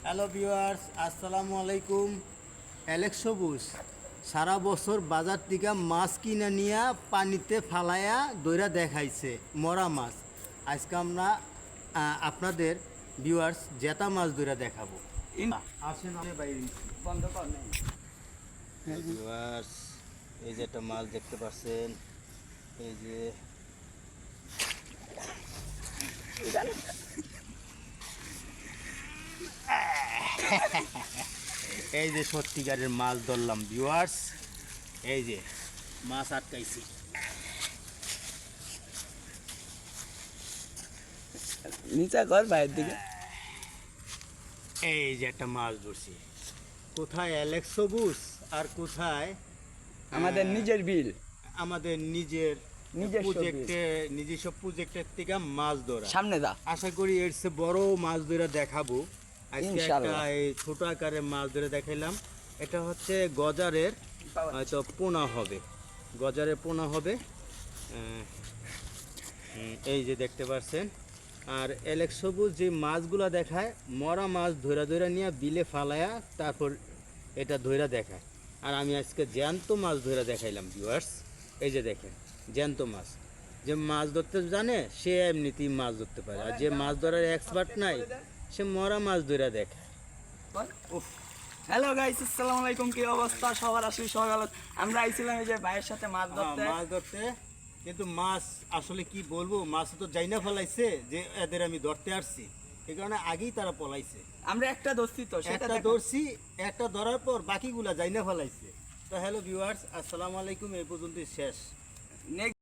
Hello viewers, আসসালামু আলাইকুম। Alex সবুজ সারা বছর বাজার থেকে মাছ কিনে নিয়ে পানিতে ফালায়া দইরা দেখাইছে মরা মাছ। আজকে আমরা আপনাদের ভিউয়ার্স জেতা মাছ দইরা দেখাবো। আসেন বাইরে বন্ধ কর নেই। ভিউয়ার্স, এই যে একটা মাছ দেখতে পাচ্ছেন, এই যে এই যে সত্যিকারের মাছ ধরলাম ভিউয়ার্স। এই যে মাছ আটকাইছি, নিচা কর বাইরের দিকে। এই যে একটা মাছ ধরছি। কোথায় অ্যালেক্স সবুজ আর কোথায় আমাদের নিজের বিল, আমাদের নিজস্ব প্রজেক্টের থেকে মাছ ধরা। সামনে দা। আশা করি এর চেয়ে বড় মাছ ধরে দেখাবো আজকে। একটা ইনশাআল্লাহ। এই ছোট আকারের মাছ ধরে দেখাইলাম। এটা হচ্ছে গজারের, হয়তো পোনা হবে, গজারের পোনা হবে। এই যে দেখতে পাচ্ছেন। আর অ্যালেক্স সবুজ যে মাছগুলা দেখায়, মরা মাছ ধরা ধরা নিয়ে বিলে ফালায়া তারপর এটা ধইরা দেখায়। আর আমি আজকে জ্যান্ত মাছ ধইরা দেখাইলাম ভিউয়ার্স। এই যে দেখেন জ্যান্ত মাছ। যে মাছ ধরতে জানে সে এমনিতেই মাছ ধরতে পারে, আর যে মাছ ধরার এক্সপার্ট নাই সে মরা মাছ ধইরা দেখায়। হ্যালো গাইস, আসসালামু আলাইকুম। কি অবস্থা সবার? আসলে সবাই ভালো। আমরা আইছিলাম এই যে ভাইয়ের সাথে মাছ ধরতে। মাছ ধরতে, কিন্তু মাছ আসলে কি বলবো, মাছ তো যাইনা ফেলাইছে যে এদের আমি ধরতে আসছি, এই কারণে আগেই তারা পলাইছে। আমরা একটা ধরছি তো, সেটা একটা ধরছি, একটা ধরার পর বাকিগুলা যাইনা ফেলাইছে। তো হ্যালো ভিউয়ার্স, আসসালামু আলাইকুম। এই পর্যন্তই শেষ। নেক্সট